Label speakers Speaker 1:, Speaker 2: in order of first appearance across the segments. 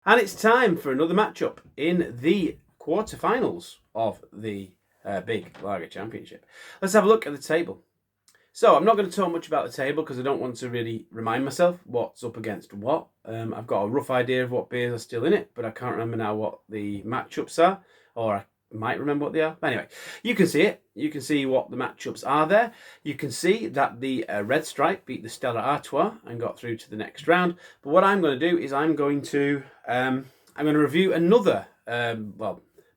Speaker 1: And it's time for another matchup in the quarterfinals of the Big Lager Championship. Let's have a look at the table. So I'm not going to talk much about the table because I don't want to really remind myself what's up against what. I've got a rough idea of what beers are still in it, but I can't remember now what the matchups are, or I might remember what they are. But anyway, you can see it. You can see what the matchups are there. You can see that the Red Stripe beat the Stella Artois and got through to the next round. But what I'm going to do is I'm going to review another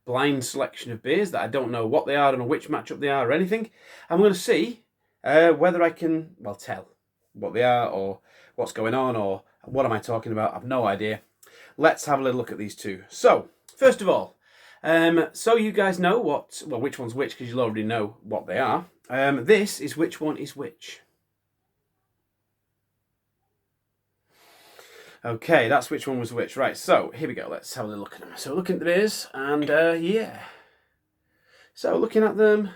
Speaker 1: blind selection of beers that I don't know what they are, I don't know which matchup they are or anything. I'm going to see whether I can tell what they are or what's going on or what am I talking about. I've no idea. Let's have a little look at these two. So first of all, so you guys know which one's which, because you'll already know what they are. This is which one is which. Okay, that's which one was which. Right, so here we go. Let's have a little look at them. So looking at the beers, and yeah. So looking at them,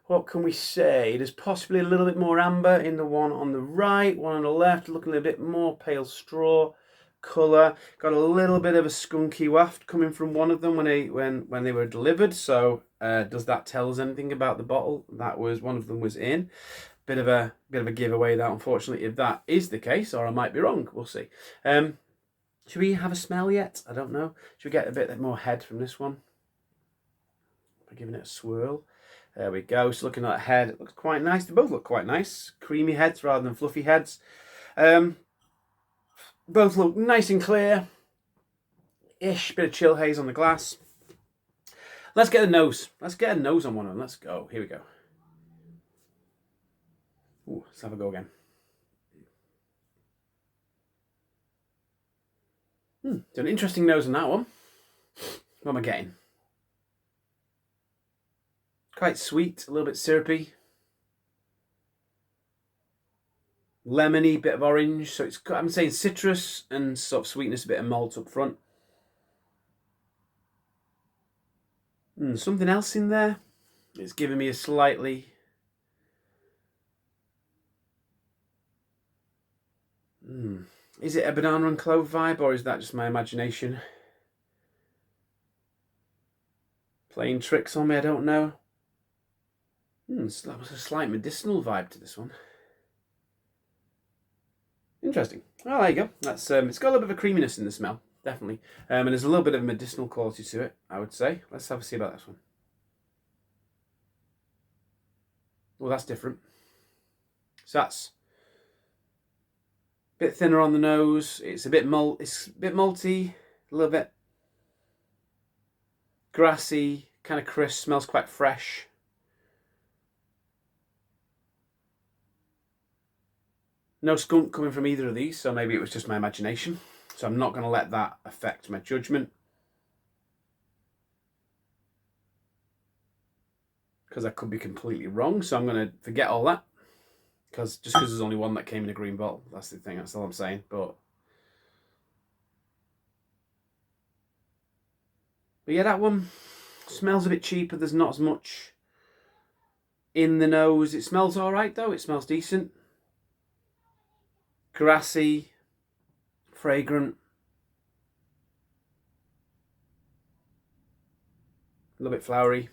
Speaker 1: what can we say? There's possibly a little bit more amber in the one on the right, one on the left, looking a bit more pale straw colour. Got a little bit of a skunky waft coming from one of them when they were delivered. So does that tell us anything about the bottle that one of them was in? Bit of a giveaway that, unfortunately, if that is the case, or I might be wrong. We'll see. Should we have a smell yet? I don't know. Should we get a bit more head from this one? By giving it a swirl. There we go. So looking at that head, it looks quite nice. They both look quite nice. Creamy heads rather than fluffy heads. Both look nice and clear-ish. Bit of chill haze on the glass. Let's get a nose. Let's get a nose on one of them. Let's go. Here we go. Ooh, let's have a go again. So an interesting nose on that one. What am I getting? Quite sweet, a little bit syrupy. Lemony, bit of orange. So I'm saying citrus and sort of sweetness, a bit of malt up front. Something else in there. It's giving me a slightly... Is it a banana and clove vibe, or is that just my imagination playing tricks on me? I don't know. That was a slight medicinal vibe to this one. Interesting. Oh, there you go. That's it's got a little bit of a creaminess in the smell, definitely, and there's a little bit of medicinal quality to it, I would say. Let's have a see about this one. Well, that's different. So that's a bit thinner on the nose. It's a bit malty, a little bit grassy, kind of crisp. Smells quite fresh. No skunk coming from either of these, so maybe it was just my imagination. So I'm not going to let that affect my judgment, because I could be completely wrong. So I'm going to forget all that, because there's only one that came in a green bottle. That's the thing. That's all I'm saying. But yeah, that one smells a bit cheaper. There's not as much in the nose. It smells all right though. It smells decent. Grassy, fragrant, a little bit flowery,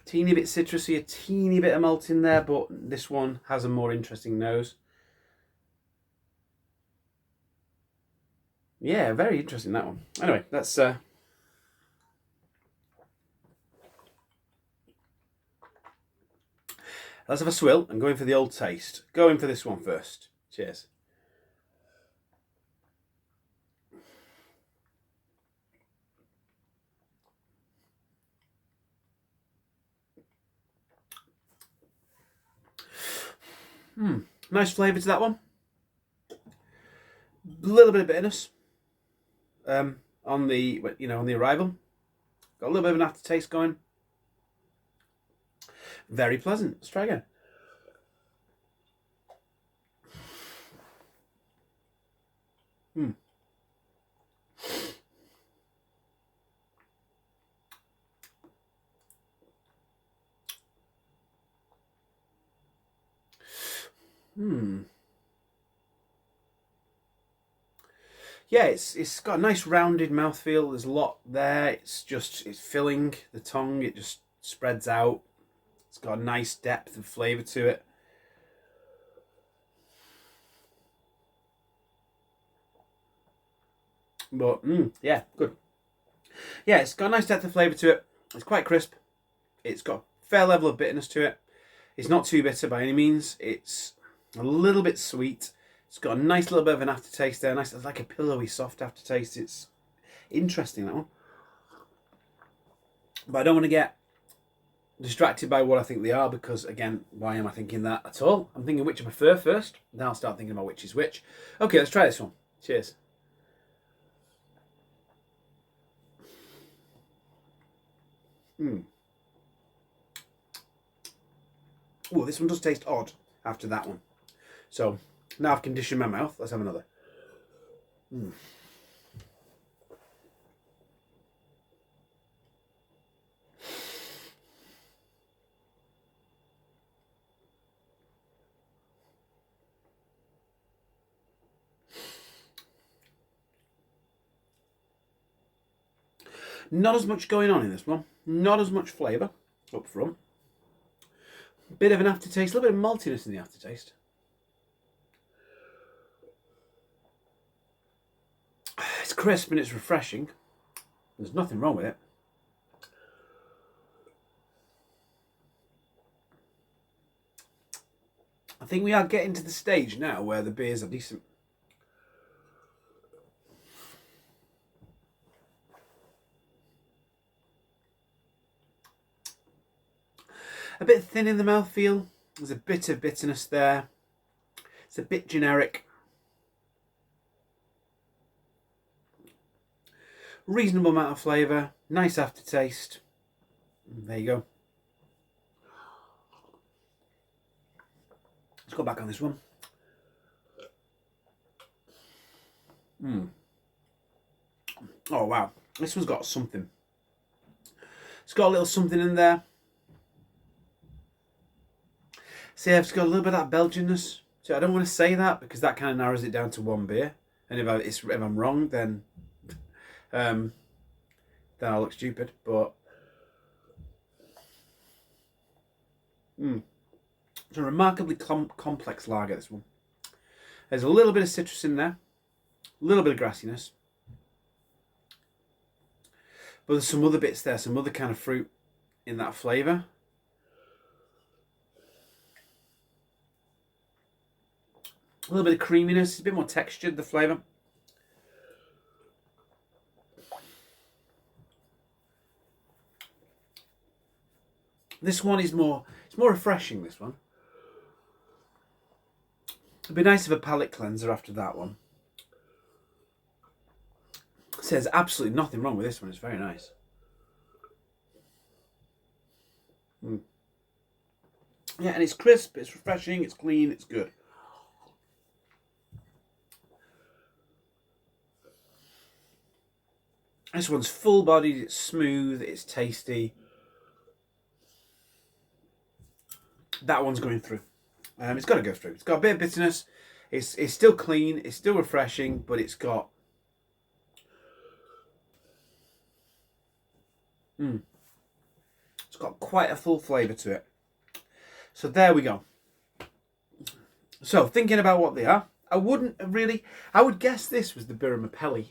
Speaker 1: teeny bit citrusy, a teeny bit of malt in there, but this one has a more interesting nose. Yeah, very interesting, that one. Anyway, let's have a swill and go in for the old taste. Go in for this one first. Cheers. Nice flavour to that one. A little bit of bitterness on the arrival. Got a little bit of an aftertaste going. Very pleasant. Let's try again. yeah, it's got a nice rounded mouthfeel. There's a lot there. It's filling the tongue. It just spreads out. It's got a nice depth of flavour to it. But yeah, good. Yeah, it's got a nice depth of flavour to it. It's quite crisp. It's got a fair level of bitterness to it. It's not too bitter by any means. It's a little bit sweet. It's got a nice little bit of an aftertaste there. Nice, like a pillowy, soft aftertaste. It's interesting, that one. But I don't want to get distracted by what I think they are, because, again, why am I thinking that at all? I'm thinking which I prefer first. Then I'll start thinking about which is which. Okay, let's try this one. Cheers. Oh, this one does taste odd after that one. So now I've conditioned my mouth. Let's have another. Not as much going on in this one. Not as much flavour up front. Bit of an aftertaste, a little bit of maltiness in the aftertaste. It's crisp and it's refreshing. There's nothing wrong with it. I think we are getting to the stage now where the beers are decent. A bit thin in the mouthfeel. There's a bit of bitterness there. It's a bit generic. Reasonable amount of flavour. Nice aftertaste. There you go. Let's go back on this one. Oh wow, this one's got something. It's got a little something in there. See, I've got a little bit of that Belgianness. So I don't want to say that because that kind of narrows it down to one beer. And if I'm wrong, then I'll look stupid. But it's a remarkably complex lager, this one. There's a little bit of citrus in there, a little bit of grassiness, but there's some other bits there, some other kind of fruit in that flavour. A little bit of creaminess, it's a bit more textured, the flavour. This one is more refreshing, this one. It'd be nice of a palate cleanser after that one. So there's absolutely nothing wrong with this one, it's very nice. Yeah, and it's crisp, it's refreshing, it's clean, it's good. This one's full-bodied, it's smooth, it's tasty. That one's going through. It's got to go through. It's got a bit of bitterness. It's still clean. It's still refreshing, but it's got it's got quite a full flavour to it. So there we go. So thinking about what they are, I would guess this was the Birra Mapelli.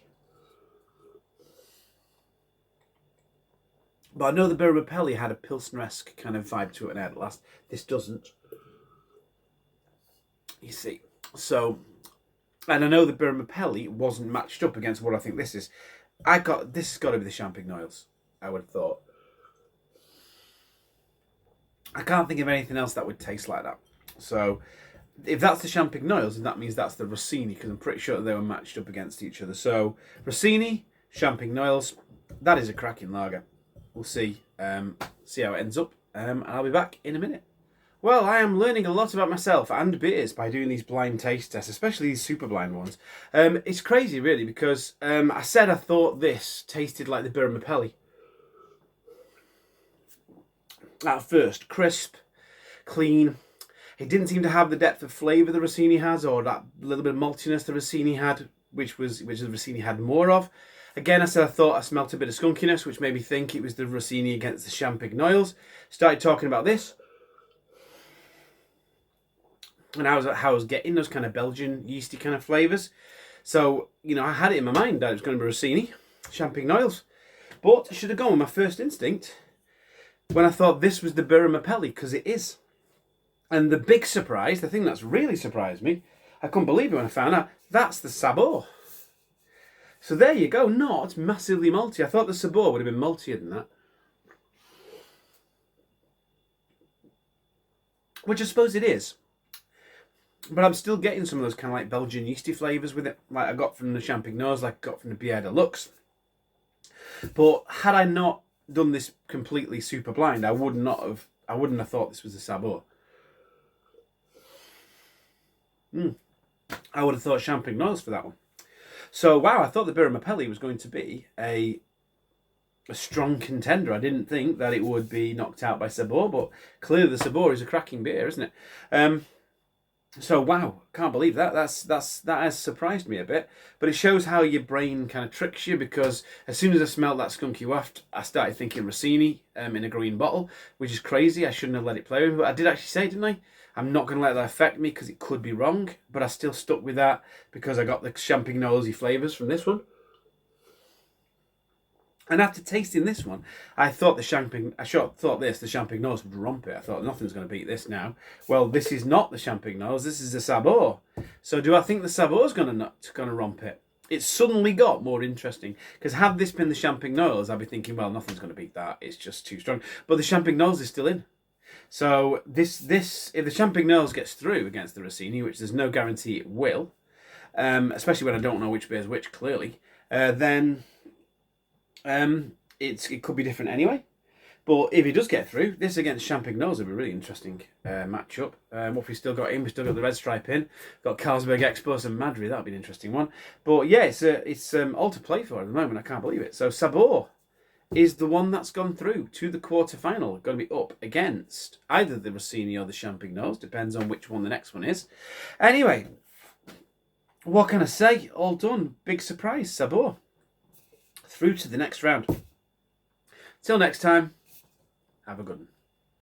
Speaker 1: But I know the Birra Mapelli had a Pilsner-esque kind of vibe to it and at last. This doesn't. You see. So, and I know the Birra Mapelli wasn't matched up against what I think this is. This has got to be the Champignons, I would have thought. I can't think of anything else that would taste like that. So, if that's the Champignons, then that means that's the Rossini, because I'm pretty sure they were matched up against each other. So, Rossini, Champignons, that is a cracking lager. We'll see how it ends up, and I'll be back in a minute. Well, I am learning a lot about myself and beers by doing these blind taste tests, especially these super blind ones. It's crazy, really, because I said I thought this tasted like the Birra Mapelli. At first, crisp, clean. It didn't seem to have the depth of flavour the Rossini has, or that little bit of maltiness the Rossini had which the Rossini had more of. Again, I said I thought I smelt a bit of skunkiness, which made me think it was the Rossini against the Champignons. Started talking about this. And how I was getting those kind of Belgian yeasty kind of flavours. So, I had it in my mind that it was going to be Rossini, Champignons. But I should have gone with my first instinct when I thought this was the Birra Mapelli, because it is. And the big surprise, the thing that's really surprised me, I couldn't believe it when I found out, that's the Sabor. So there you go, not massively malty. I thought the Sabor would have been maltier than that. Which I suppose it is. But I'm still getting some of those kind of like Belgian yeasty flavours with it, like I got from the Champignons, like I got from the Bière Deluxe. But had I not done this completely super blind, I wouldn't have thought this was a Sabor. I would have thought Champignons for that one. So wow, I thought the Birra Mapelli was going to be a strong contender. I didn't think that it would be knocked out by Sabor, but clearly the Sabor is a cracking beer, isn't it? So wow, can't believe that. That has surprised me a bit. But it shows how your brain kind of tricks you, because as soon as I smelled that skunky waft, I started thinking Rossini in a green bottle, which is crazy. I shouldn't have let it play with me, but I did actually say, didn't I? I'm not going to let that affect me because it could be wrong, but I still stuck with that because I got the Champignonsy flavours from this one. And after tasting this one, I thought the Champignons would romp it. I thought nothing's going to beat this now. Well, this is not the Champignons. This is the Sabor. So do I think the Sabor's going to romp it? It's suddenly got more interesting, because had this been the Champignons, I'd be thinking, well, nothing's going to beat that. It's just too strong. But the Champignons is still in. So this if the Champignons gets through against the Rossini, which there's no guarantee it will, especially when I don't know which beer's which clearly, then it could be different anyway. But if he does get through, this against Champignons will be a really interesting matchup. What have we still got in? We've still got the Red Stripe in. Got Carlsberg Expos and Madrid. That'll be an interesting one. But yeah, it's all to play for at the moment. I can't believe it. So Sabor is the one that's gone through to the quarter-final. Going to be up against either the Rossini or the Champignons. Depends on which one the next one is. Anyway, what can I say? All done. Big surprise. Sabor through to the next round. Till next time, have a good one.